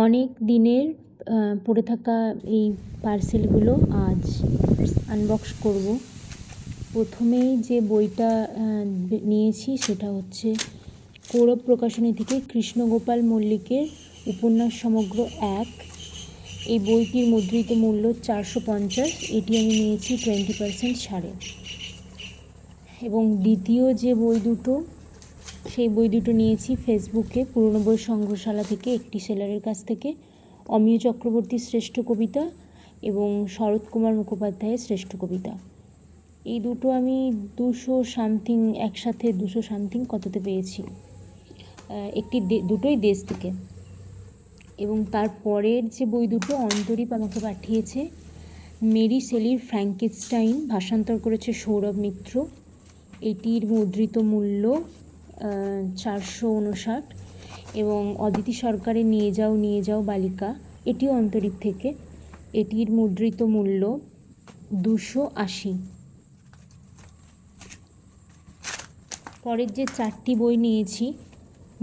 অনেক দিনের পড়ে থাকা এই পার্সেলগুলো আজ আনবক্স করব। প্রথমেই যে বইটা নিয়েছি সেটা হচ্ছে কৌরব প্রকাশনী থেকে কৃষ্ণগোপাল মল্লিকের উপন্যাস সমগ্র 1। এই বইটির মুদ্রিত মূল্য 450। এটি আমি নিয়েছি 20% ছাড়ে। এবং দ্বিতীয় যে বই দুটো, সেই বই দুটো নিয়েছি ফেসবুকে পুরনো বই সংগ্রহশালা থেকে একটি সেলারের কাছ থেকে, অমিয় চক্রবর্তীর শ্রেষ্ঠ কবিতা এবং শরৎ কুমার মুখোপাধ্যায়ের শ্রেষ্ঠ কবিতা। এই দুটো আমি 200 সামথিং, একসাথে 200 সামথিং কততে পেয়েছি, দুটোই দেশ থেকে। এবং তারপরের যে বই দুটো অন্তরীপ আমাকে পাঠিয়েছে, মেরি শেলির ফ্র্যাঙ্কেনস্টাইন, ভাষান্তর করেছে সৌরভ মিত্র। এটির মুদ্রিত মূল্য 459। এবং অদিতি সরকারের নিয়ে যাও বালিকা, এটিও অন্তরীপ থেকে, এটির মুদ্রিত মূল্য 280। পরের যে 4টি বই নিয়েছি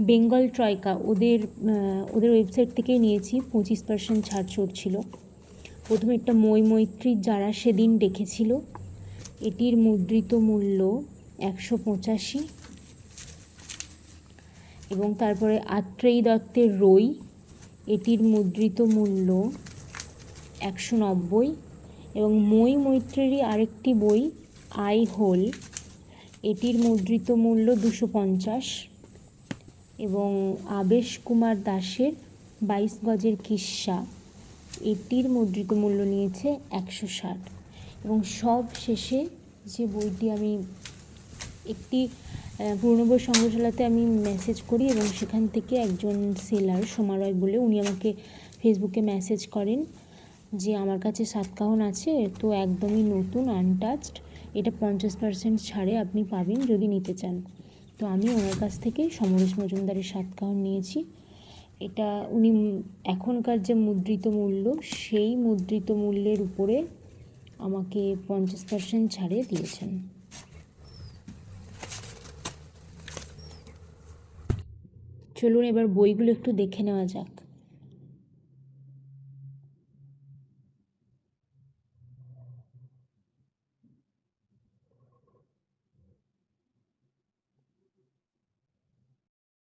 বেঙ্গল ট্রয়কা, ওদের ওয়েবসাইট থেকেই নিয়েছি, 25% ছাড় চলছিল। প্রথমে একটা মৈত্রীর যারা সেদিন ডেকেছিল, এটির মুদ্রিত মূল্য 185। এবং তারপরে আত্রেয়ী দত্তের রই, এটির মুদ্রিত মূল্য 190। এবং মৈত্রেরই আরেকটি বই আই হোল, এটির মুদ্রিত মূল্য 250। এবং আবেশ কুমার দাসের 22 গজের কিস্সা, এটির মুদ্রিত মূল্য নিয়েছে 160। এবং সব শেষে যে বইটি আমি একটি পুরনো বই সংগ্রহশালাতে আমি মেসেজ করি এবং সেখান থেকে একজন সেলার সোমারয় বলে, উনি আমাকে ফেসবুকে মেসেজ করেন যে আমার কাছে সাতকাহন আছে, তো একদমই নতুন, আনটাচড, এটা 50% ছাড়ে আপনি পাবেন যদি নিতে চান। তো আমি ওনার কাছ থেকে সমরেশ মজুমদারের সাতকাহন নিয়েছি। এটা উনি এখনকার যে মুদ্রিত মূল্য, সেই মুদ্রিত মূল্যের উপরে আমাকে 50% ছাড়ে দিয়েছেন। চলুন এবার বইগুলো একটু দেখে নেওয়া যাক।